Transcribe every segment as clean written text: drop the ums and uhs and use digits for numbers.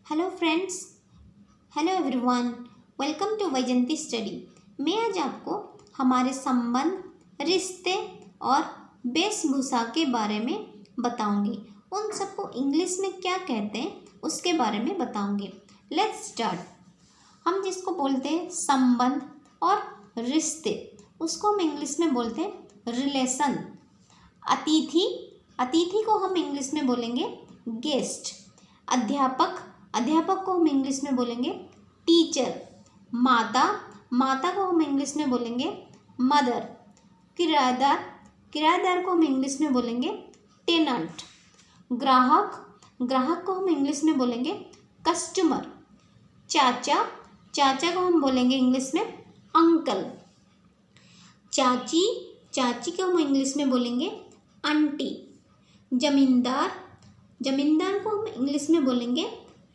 Hello friends, hello everyone, welcome to Vaijanti study. मैं आज आपको हमारे संबंध, रिश्ते और वेशभूषा के बारे में बताऊंगी। उन सबको इंग्लिश में क्या कहते हैं उसके बारे में बताऊंगी। Let's start. हम जिसको बोलते हैं संबंध और रिश्ते, उसको हम इंग्लिश में बोलते हैं रिलेशन। अतिथि को हम इंग्लिश में बोलेंगे गेस्ट। अध्यापक को हम इंग्लिश में बोलेंगे टीचर। माता को हम इंग्लिश में बोलेंगे मदर। किराएदार को हम इंग्लिश में बोलेंगे टेनेंट। ग्राहक को हम इंग्लिश में बोलेंगे कस्टमर। चाचा को हम बोलेंगे इंग्लिश में अंकल। चाची को हम इंग्लिश में बोलेंगे आंटी। जमींदार को हम इंग्लिश में बोलेंगे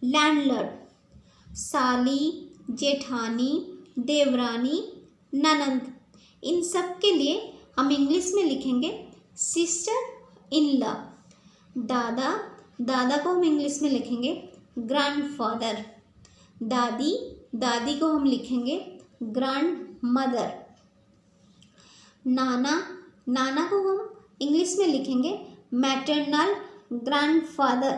लैंडलॉर्ड। साली, जेठानी, देवरानी, ननंद, इन सब के लिए हम इंग्लिश में लिखेंगे सिस्टर इन लॉ। दादा को हम इंग्लिश में लिखेंगे ग्रैंडफादर। दादी को हम लिखेंगे ग्रैंड मदर। नाना को हम इंग्लिश में लिखेंगे मैटरनल ग्रैंडफादर।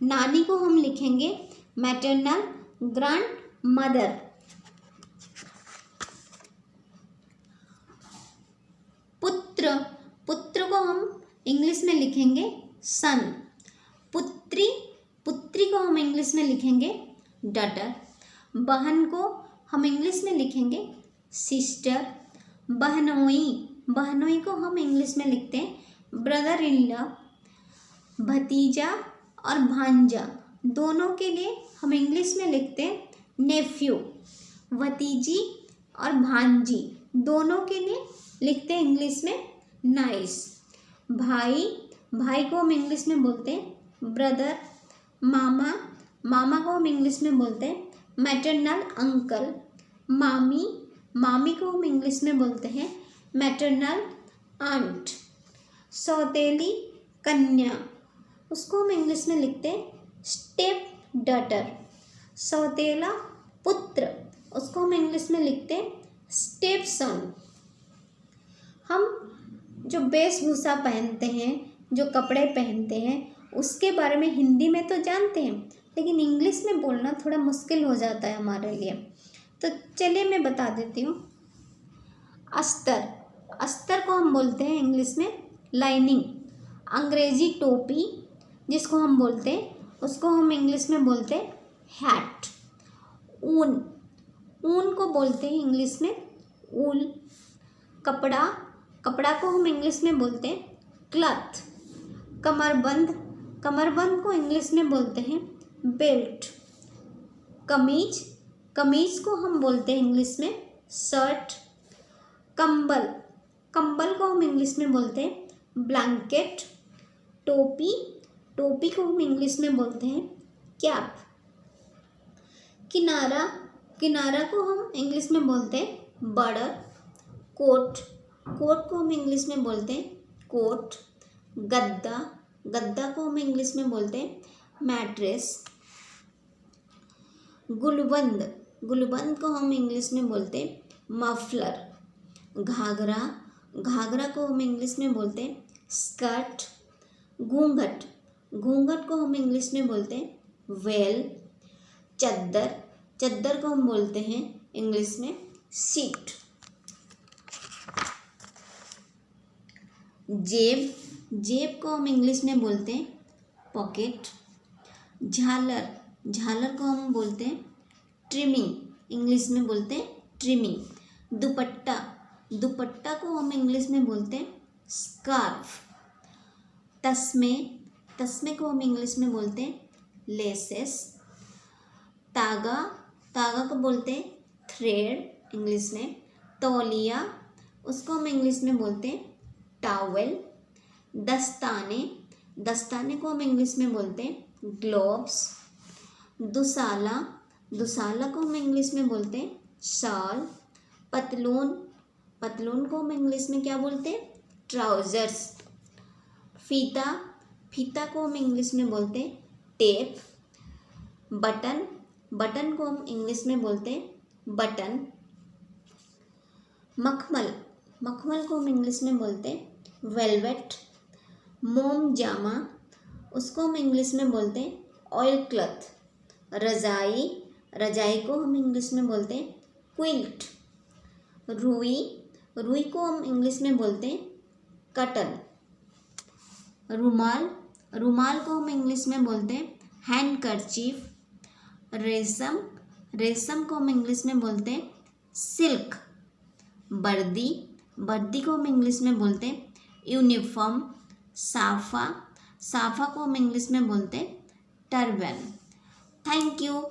नानी को हम लिखेंगे मैटरनल ग्रैंड मदर। पुत्र को हम इंग्लिश में लिखेंगे सन। पुत्री को हम इंग्लिश में लिखेंगे डॉटर। बहन को हम इंग्लिश में लिखेंगे सिस्टर। बहनोई को हम इंग्लिश में लिखते हैं ब्रदर इन लॉ। भतीजा और भांजा, दोनों के लिए हम इंग्लिश में लिखते हैं नेफ्यू। भतीजी और भांजी, दोनों के लिए लिखते हैं इंग्लिश में नाइस। भाई को हम इंग्लिश में बोलते हैं ब्रदर। मामा को हम इंग्लिश में बोलते हैं मैटरनल अंकल। मामी को हम इंग्लिश में बोलते हैं मैटरनल आंट। सौतेली कन्या, उसको हम इंग्लिश में लिखते हैं स्टेप डॉटर। सौतेला पुत्र, उसको हम इंग्लिश में लिखते हैं स्टेप सन। हम जो वेशभूषा पहनते हैं, जो कपड़े पहनते हैं, उसके बारे में हिंदी में तो जानते हैं, लेकिन इंग्लिश में बोलना थोड़ा मुश्किल हो जाता है हमारे लिए। तो चलिए मैं बता देती हूँ। अस्तर को हम बोलते हैं इंग्लिश में लाइनिंग। अंग्रेजी टोपी जिसको हम बोलते हैं, उसको हम इंग्लिश में बोलते हैं हैट। ऊन को बोलते हैं इंग्लिश में वूल। कपड़ा को हम इंग्लिश में बोलते हैं क्लॉथ। कमरबंद को इंग्लिश में बोलते हैं बेल्ट। कमीज को हम बोलते हैं इंग्लिश में शर्ट। कंबल को हम इंग्लिश में बोलते हैं ब्लैंकेट। टोपी को हम इंग्लिश में बोलते हैं कैप। किनारा को हम इंग्लिश में बोलते हैं बॉर्डर। कोट को हम इंग्लिश में बोलते हैं कोट। गद्दा को हम इंग्लिश में बोलते हैं मैट्रेस। गुलबंद को हम इंग्लिश में बोलते हैं मफलर। घाघरा को हम इंग्लिश में बोलते हैं स्कर्ट। घूंघट को हम इंग्लिश में बोलते हैं वेल। चद्दर को हम बोलते हैं इंग्लिश में सीट। जेब को हम इंग्लिश में बोलते हैं पॉकेट। झालर को हम बोलते हैं ट्रिमिंग, इंग्लिश में बोलते हैं ट्रिमिंग। दुपट्टा को हम इंग्लिश में बोलते हैं स्कार्फ। तस्मे को हम इंग्लिश में बोलते हैं लेसेस। तागा को बोलते हैं थ्रेड, इंग्लिश में। तौलिया, उसको हम इंग्लिश में बोलते हैं टॉवेल। दस्ताने को हम इंग्लिश में बोलते हैं ग्लोव्स। दुसाला को हम इंग्लिश में बोलते हैं शॉल। पतलून को हम इंग्लिश में क्या बोलते हैं ट्राउजर्स। फीता को हम इंग्लिश में बोलते हैं टेप। बटन, बटन को हम इंग्लिश में बोलते हैं बटन। मखमल, मखमल को हम इंग्लिश में बोलते हैं वेलवेट। मोम जामा, उसको हम इंग्लिश में बोलते हैं ऑयल क्लॉथ। रजाई, रजाई को हम इंग्लिश में बोलते हैं क्विल्ट। रुई, रुई को हम इंग्लिश में बोलते हैं कटन। रुमाल, रुमाल को हम इंग्लिश में बोलते हैं हैंडकरचीफ। रेशम, रेशम को हम इंग्लिश में बोलते हैं सिल्क। वर्दी, वर्दी को हम इंग्लिश में बोलते हैं यूनिफॉर्म। साफा, साफा को हम इंग्लिश में बोलते हैं टर्बन। Thank you.